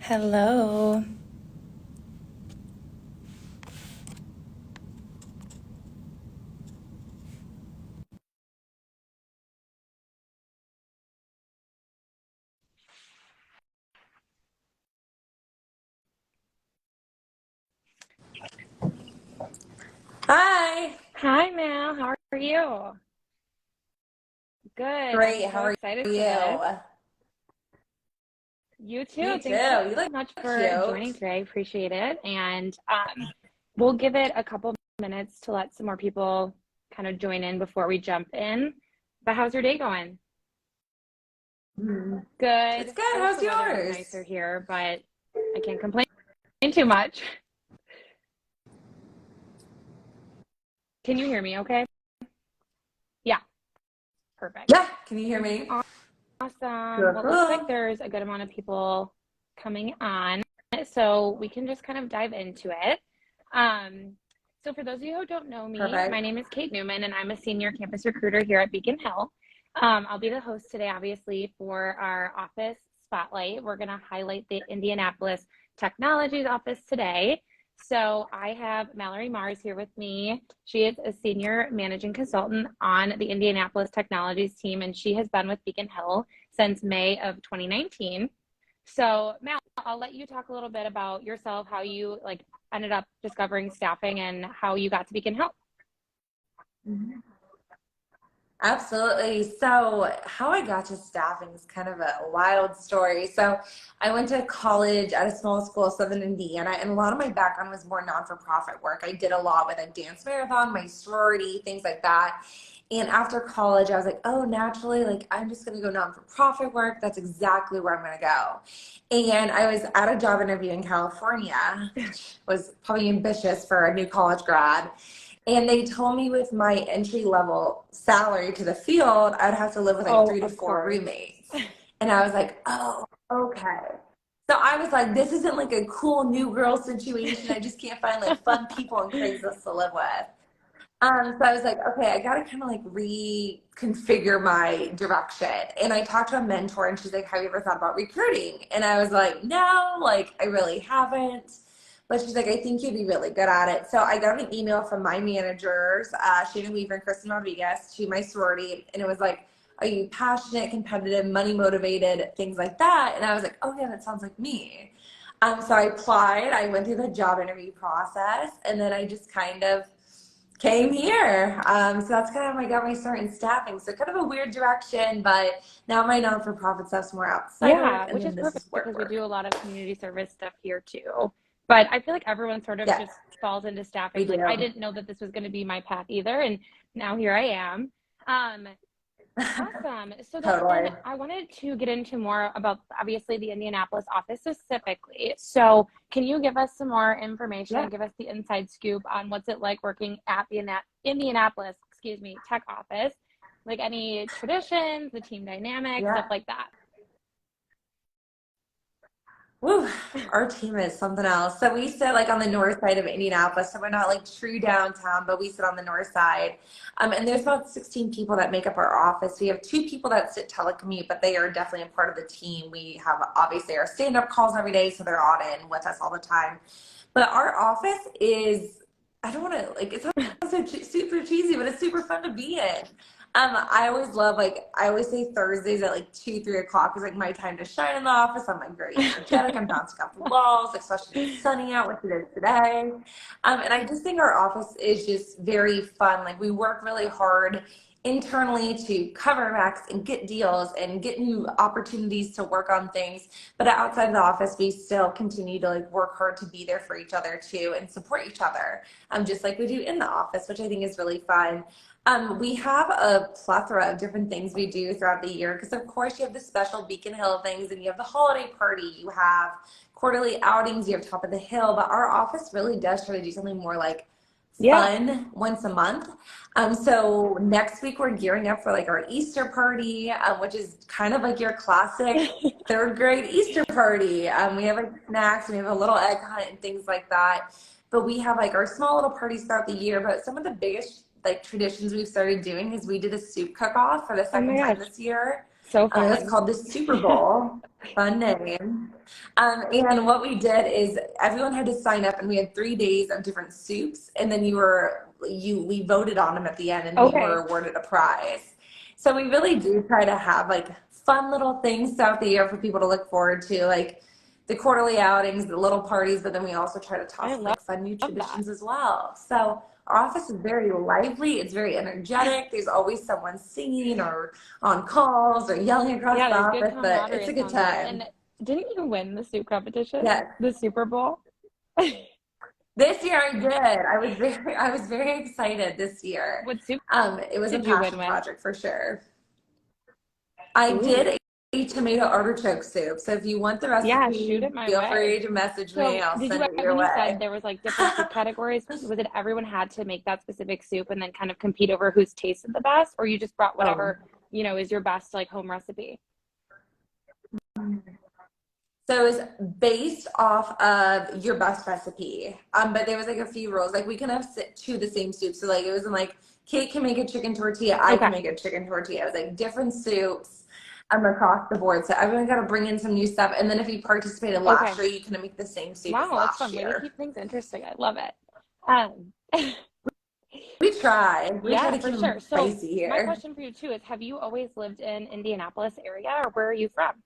Hello. Hi. Hi, Mal. How are you? Good. I'm Great. so How are excited for this. you? You too. Me too. Thanks so You look much for cute. joining today. Appreciate it. And we'll give it a couple minutes to let some more people kind of join in before we jump in. But how's your day going? It's Good. good. I wish How's the weather was yours? nicer here, but I can't complain too much. Can you hear me okay? Yeah, perfect. Yeah. Can you hear me? Awesome. Cool, Well, it looks like cool. there's a good amount of people coming on, so we can just kind of dive into it. Um, so, for those of you who don't know me, my Perfect. name is Kate Newman, and I'm a senior campus recruiter here at Beacon Hill. I'll be the host today, obviously, for our office spotlight. We're going to highlight the Indianapolis Technologies office today. So I have Mallory Mars here with me. She is a senior managing consultant on the Indianapolis Technologies team, and she has been with Beacon Hill since May of 2019. So Mal, I'll let you talk a little bit about yourself, how you ended up discovering staffing and how you got to Beacon Hill. Mhm. Absolutely. So, how I got to staffing is kind of a wild story. So, I went to college at a small school, Southern Indiana, and a lot of my background was more non-for-profit work. I did a lot with a dance marathon, my sorority, things like that. And after college, I was like, oh, naturally, like I'm just going to go non-for-profit work. That's exactly where I'm going to go. And I was at a job interview in California, which was probably ambitious for a new college grad. And they told me with my entry level salary to the field, I'd have to live with like Oh, three to of four course. roommates. And I was like, oh, okay. So I was like, this isn't like a cool new girl situation. I just can't find like fun people on Craigslist to live with. So I was like, okay, I gotta kind of like reconfigure my direction. And I talked to a mentor and she's like, have you ever thought about recruiting? And I was like, no, like I really haven't. But she's like, I think you'd be really good at it. So I got an email from my managers, Shannon Weaver and Kristen Rodriguez, to my sorority, and it was like, are you passionate, competitive, money motivated, things like that? And I was like, oh yeah, that sounds like me. So I applied, I went through the job interview process, and then I just kind of came here. So that's kind of how I got my start in staffing. So kind of a weird direction, but now my non-for-profit stuff's more outside work, Yeah, and which is then this perfect is because work we work. do a lot of community service stuff here too. But I feel like everyone sort of Yes, just falls into we staffing. Like I do. didn't know that this was going to be my path either, and now here I am. Um, Awesome. So then Totally. I wanted to get into more about obviously the Indianapolis office specifically. So can you give us some more information, Yeah. give us the inside scoop on what's it like working at the Indianapolis, tech office? Like any traditions, the team dynamic, stuff Yeah. like that. Woo, our team is something else. So we sit like on the north side of Indianapolis. So we're not like true downtown, but we sit on the north side. And there's about 16 people that make up our office. We have two people that sit telecommute, but they are definitely a part of the team. We have obviously our stand-up calls every day, so they're on in with us all the time. But our office is, I don't want to, like, it sounds so super cheesy, but it's super fun to be in. I always love, like, I always say Thursdays at like 2, 3 o'clock is like my time to shine in the office. I'm like very energetic. I'm bouncing off the walls, especially if it's sunny out, which it is today. And I just think our office is just very fun. Like, we work really hard internally to cover recs and get deals and get new opportunities to work on things. But outside of the office, we still continue to like work hard to be there for each other too and support each other, just like we do in the office, which I think is really fun. We have a plethora of different things we do throughout the year because, of course, you have the special Beacon Hill things and you have the holiday party, you have quarterly outings, you have Top of the Hill, but our office really does try to do something more like Yeah. fun once a month. So next week we're gearing up for like our Easter party, which is kind of like your classic third grade Easter party. We have like snacks, we have a little egg hunt and things like that. But we have like our small little parties throughout the year. But some of the biggest like traditions we've started doing is we did a soup cook-off for the Oh my second time gosh, this year. so It was fun. called the Super Bowl. Fun name. And what we did is everyone had to sign up, and we had 3 days of different soups, and then we voted on them at the end, and we were Okay. awarded a prize. So we really do try to have like fun little things throughout the year for people to look forward to, like the quarterly outings, the little parties, but then we also try to I toss in love like fun new that. traditions as well. So our office is very lively. It's very energetic. There's always someone singing or on calls or yelling across Yeah, the there's good office, but camaraderie, it's a it good sounds like. time. And didn't you win the soup competition? Yes. The Super Bowl? This year I did. I was very excited this year. What soup It was a did you win passion with? project for sure. I did Ooh. a tomato artichoke soup. So if you want the Yeah, shoot recipe, it my feel way. free to message me. So, I'll did you, send it your when you said way. there was like different soup categories, was it everyone had to make that specific soup and then kind of compete over who's tasted the best, or you just brought Oh. whatever, is your best like home recipe? So it was based off of your best recipe. But there was like a few rules. Like we can have two of the same soup. So like it wasn't like Kate can make a chicken tortilla, I can Okay. make a chicken tortilla. It was like different soups across the board. So everyone got to bring in some new stuff. And then if you participated last Okay. year, you can make the same soup as Wow, that's last fun. Way to year. keep things interesting. I love it. Um, We try. We try yeah, to for keep sure. them So, spicy my here. question for you too is, have you always lived in Indianapolis area, or where are you from?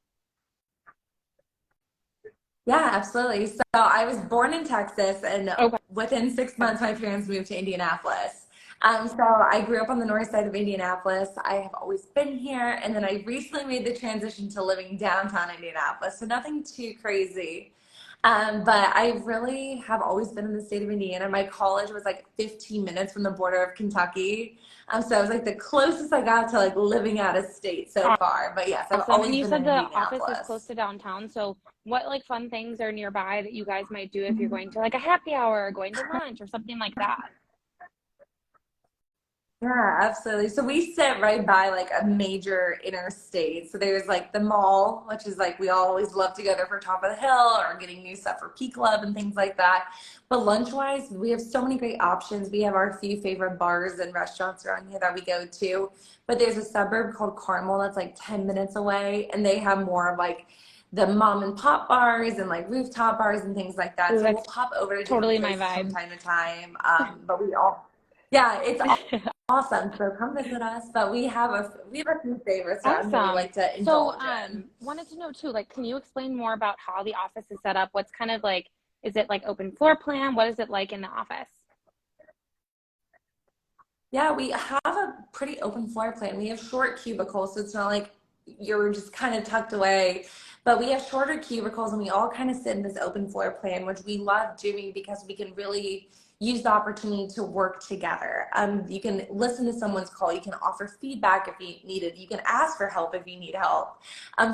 Yeah, absolutely. So I was born in Texas, and Okay. within 6 months, my parents moved to Indianapolis. So I grew up on the north side of Indianapolis. I have always been here, and then I recently made the transition to living downtown Indianapolis. So nothing too crazy. But I really have always been in the state of Indiana. My college was like 15 minutes from the border of Kentucky. So I was like the closest I got to like living out of state so far. But yes, I've Awesome. And always you been in said the office is close Indianapolis. to downtown. So what like fun things are nearby that you guys might do if you're going to like a happy hour or going to lunch or something like that? Yeah, absolutely. So we sit right by like a major interstate. So there's like the mall, which is like we always love to go there for top of the hill or getting new stuff for Peak Club and things like that. But lunch wise, we have so many great options. We have our few favorite bars and restaurants around here that we go to. But there's a suburb called Carmel that's like 10 minutes away, and they have more of like the mom and pop bars and like rooftop bars and things like that. Ooh, So we'll that's pop over to different totally my places from vibe. time to time. But yeah, it's awesome. So come visit us. But we have a few favorites around here we Awesome. like to So, indulge in. wanted to know too, like, can you explain more about how the office is set up? What's kind of like, is it like open floor plan? What is it like in the office? Yeah, we have a pretty open floor plan. We have short cubicles, so it's not like you're just kind of tucked away. But we have shorter cubicles, and we all kind of sit in this open floor plan, which we love doing because we can really use the opportunity to work together. You can listen to someone's call. You can offer feedback if you need it. You can ask for help if you need help.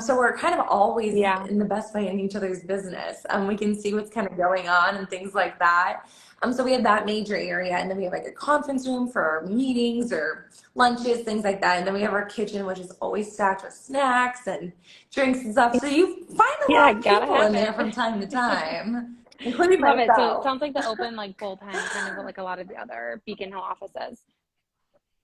So we're kind of always Yeah. in the best way in each other's business. We can see what's kind of going on and things like that. So we have that major area, and then we have like a conference room for our meetings or lunches, things like that. And then we have our kitchen, which is always stacked with snacks and drinks and stuff. So you find a Yeah, lot of gotta people have in there from it. time to time, including Love it. So it myself. sounds like the open like bullpen, kind of like a lot of the other Beacon Hill offices.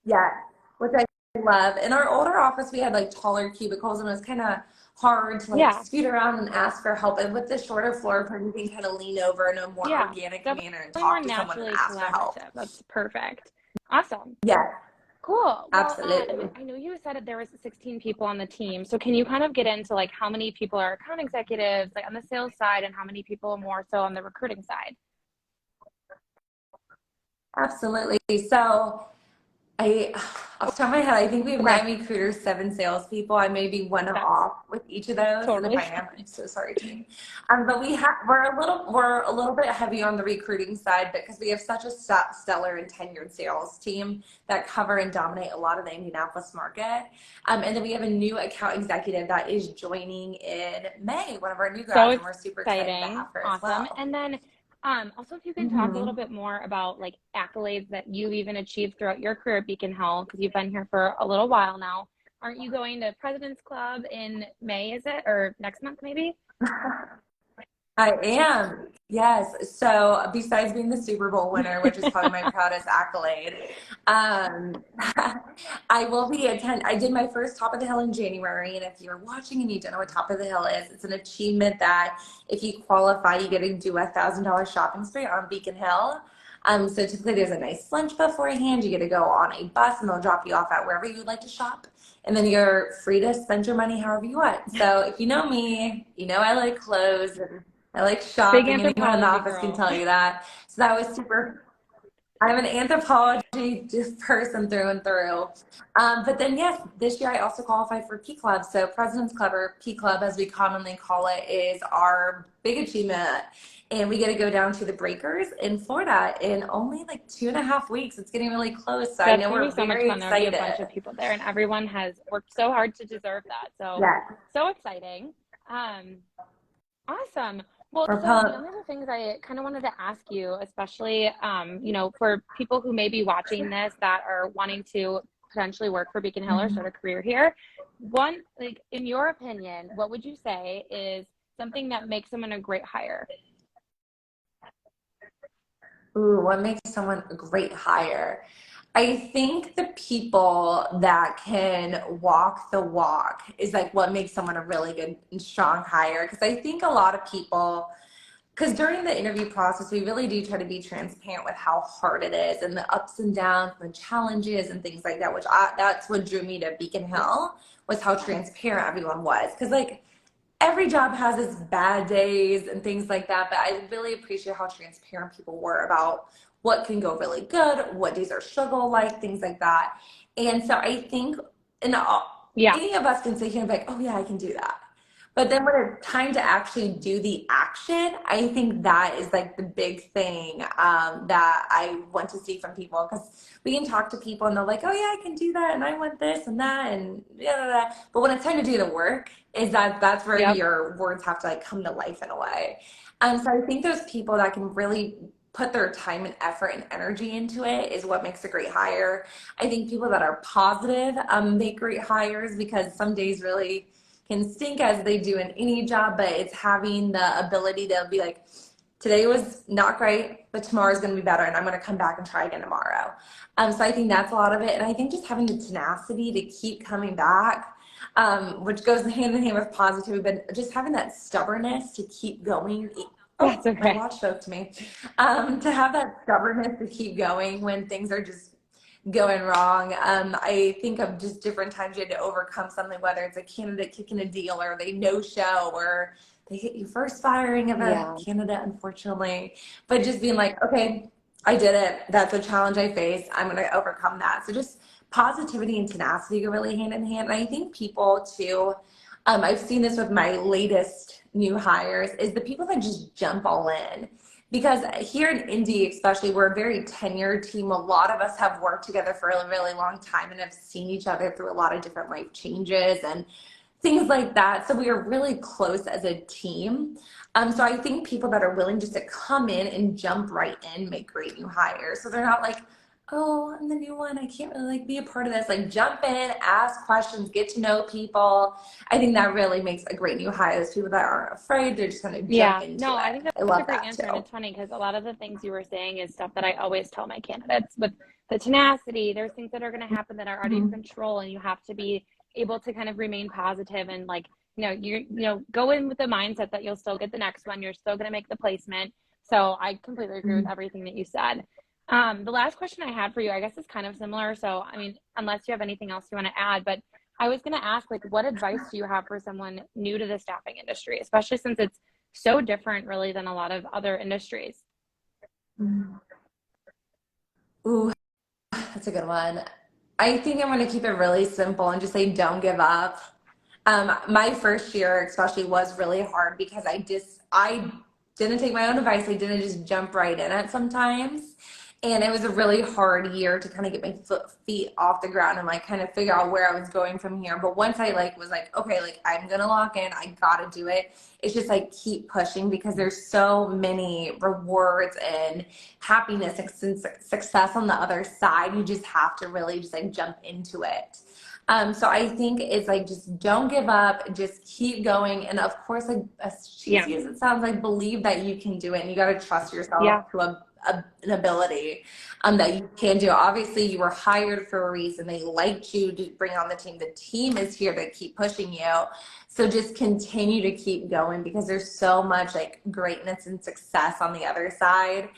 Yeah, which I love. In our older office, we had like taller cubicles, and it was kind of hard to like Yeah. scoot around and ask for help. And with the shorter floor plan, you can kind of lean over in a more Yeah. organic manner and Definitely more talk to someone and naturally ask for help. collaborative. That's perfect. Awesome. Yes, Cool. Well, absolutely. I know you said that there was 16 people on the team. So can you kind of get into like how many people are account executives, like on the sales side, and how many people more so on the recruiting side? Absolutely. So I, off the top of my head, I think we have Okay. 9 recruiters, 7 salespeople. I may be one That's off with each of those, and if totally I am, I'm so sorry, team. But we're a little bit heavy on the recruiting side because we have such a stellar and tenured sales team that cover and dominate a lot of the Indianapolis market. And then we have a new account executive that is joining in May, one of our new so grads, and we're super excited to exciting. have her as Awesome. well. And then also if you can talk a little Hmm. bit more about like accolades that you've even achieved throughout your career at Beacon Hill, because you've been here for a little while now. Aren't you going to President's Club in May, is it? Or next month maybe? I am. Yes. So besides being the Super Bowl winner, which is probably my proudest accolade, um, I will be attend. I did my first Top of the Hill in January, and if you're watching and you don't know what Top of the Hill is, it's an achievement that if you qualify, you get to do $1,000 shopping spree on Beacon Hill. So typically there's a nice lunch beforehand. You get to go on a bus, and they'll drop you off at wherever you'd like to shop. And then you're free to spend your money however you want. So if you know me, you know I like clothes and I like Big shopping. Anyone in the anthropology office can girl. tell you that. So that was super. I'm an anthropology just person through and through. But then, yes, this year I also qualified for P Club. So President's Club, or P Club as we commonly call it, is our big achievement. And we get to go down to the Breakers in Florida in only like 2.5 weeks. It's getting really close. So I That's know going to we're be so much very fun. There'll be a excited. bunch of people there, and everyone has worked so hard to deserve that. So, Yeah. so exciting. Um, awesome. Well, We're so the pumped. only other things I kind of wanted to ask you, especially, for people who may be watching this that are wanting to potentially work for Beacon Hill or start a career here, one, like, in your opinion, what would you say is something that makes someone a great hire? Ooh, what makes someone a great hire? I think the people that can walk the walk is like what makes someone a really good and strong hire. Because I think a lot of people, because during the interview process, we really do try to be transparent with how hard it is and the ups and downs and the challenges and things like that, that's what drew me to Beacon Hill was how transparent everyone was. Because like every job has its bad days and things like that, but I really appreciate how transparent people were about what can go really good, what days are struggle like, things like that. And so I think, and Yeah. any of us can sit here and be like, oh yeah, I can do that. But then when it's time to actually do the action, I think that is like the big thing that I want to see from people, because we can talk to people and they're like, oh yeah, I can do that, and I want this and that, and yeah. But when it's time to do the work, that's where Yep. your words have to like come to life in a way. So I think those people that can really put their time and effort and energy into it is what makes a great hire. I think people that are positive make great hires, because some days really can stink as they do in any job, but it's having the ability to be like, today was not great, but tomorrow is going to be better, and I'm going to come back and try again tomorrow. So I think that's a lot of it. And I think just having the tenacity to keep coming back, which goes hand in hand with positivity, but just having that stubbornness to keep going. That's Oh, my okay. watch spoke to me. To have that stubbornness to keep going when things are just going wrong. I think of just different times you had to overcome something, whether it's a candidate kicking a deal, or they no show, or they hit you first firing of a Yeah. candidate, unfortunately. But just being like, okay, I did it. That's a challenge I face. I'm going to overcome that. So just positivity and tenacity go really hand in hand. And I think people too, I've seen this with my latest new hires, is the people that just jump all in. Because here in Indy, especially, we're a very tenured team. A lot of us have worked together for a really long time and have seen each other through a lot of different life changes and things like that. So we are really close as a team. So I think people that are willing just to come in and jump right in make great new hires. So they're not like, oh, I'm the new one, I can't really like be a part of this. Like, jump in, ask questions, get to know people. I think that really makes a great new hire. Those people that aren't afraid, they're just gonna jump Yeah, into no, I it. think that's I a love great that answer. And too. it's funny because a lot of the things you were saying is stuff that I always tell my candidates with the tenacity. There's things that are going to happen that are out of your Mhm. control, and you have to be able to kind of remain positive and like, go in with the mindset that you'll still get the next one. You're still going to make the placement. So I completely agree with everything that you said. The last question I had for you, I guess, is kind of similar. So, I mean, unless you have anything else you want to add, but I was going to ask, like, what advice do you have for someone new to the staffing industry, especially since it's so different really than a lot of other industries? Ooh, that's a good one. I think I'm going to keep it really simple and just say don't give up. My first year especially was really hard because I didn't take my own advice. I didn't just jump right in it sometimes. And it was a really hard year to kind of get my feet off the ground and like kind of figure out where I was going from here. But once I like was like, okay, like I'm gonna lock in, I gotta do it. It's just like keep pushing, because there's so many rewards and happiness and success on the other side. You just have to really just like jump into it. So I think it's like just don't give up, just keep going. And of course, like as Yeah. cheesy as it sounds, like believe that you can do it and you got to trust Yeah. yourself to an ability that you can do. Obviously, you were hired for a reason. They liked you to bring on the team. The team is here to keep pushing you. So just continue to keep going because there's so much like greatness and success on the other side.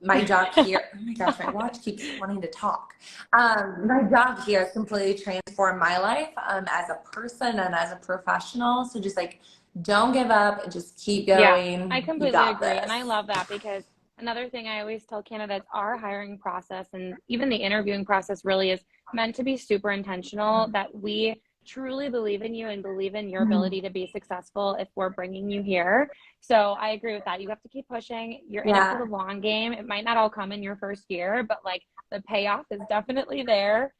My job here, oh my gosh, my watch keeps wanting to talk. My job here has completely transformed my life as a person and as a professional. So just like, don't give up and just keep Yeah, I going. You completely got agree. And this. I love that because another thing I always tell candidates, our hiring process and even the interviewing process really is meant to be super intentional, that we truly believe in you and believe in your ability to be successful if we're bringing you here. So I agree with that. You have to keep pushing. You're in it for the Yeah. long game. It might not all come in your first year, but like the payoff is definitely there.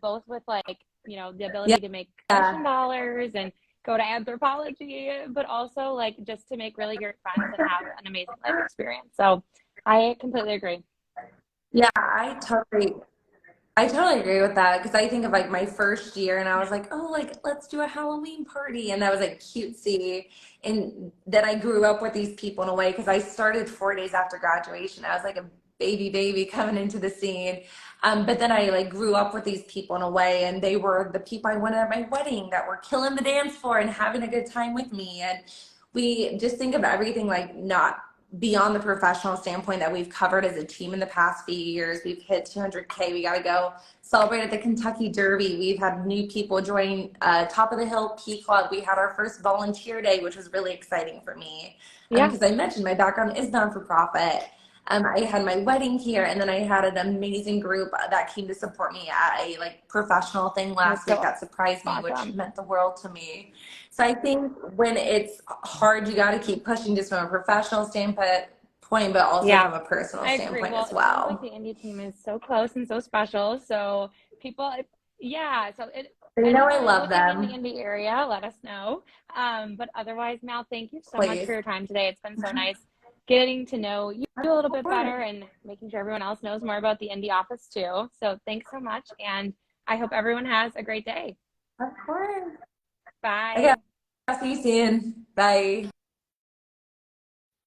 Both with like, you know, the ability to make commission Yeah. dollars and go to anthropology, but also like just to make really great friends and have an amazing life experience. So I completely agree. Yeah, I totally agree with that because I think of like my first year and I was like, oh, like let's do a Halloween party. And that was like cutesy. And then I grew up with these people in a way because I started 4 days after graduation. I was like a baby coming into the scene. But then I like grew up with these people in a way and they were the people I wanted at my wedding that were killing the dance floor and having a good time with me. And we just think of everything like not beyond the professional standpoint that we've covered as a team in the past few years. We've hit 200K. We got to go celebrate at the Kentucky Derby. We've had new people join Top of the Hill P Club. We had our first volunteer day, which was really exciting for me Yeah, because I mentioned my background is non for profit. I had my wedding here, and then I had an amazing group that came to support me at a like professional thing that's last week so that surprised me, which awesome. meant the world to me. So I think when it's hard, you got to keep pushing just from a professional standpoint, but also Yeah, from a personal I agree. standpoint Well, as it sounds like well. the indie team is so close and so special. So people, yeah. So You know, I anyone is love looking in the them. indie area, let us know. But otherwise, Mal, thank you so much for Please. your time today. It's been so nice getting to know you Of a little bit course. better and making sure everyone else knows more about the indie office too. So thanks so much, and I hope everyone has a great day. Of course. Okay, Bye. I'll see you soon. Bye.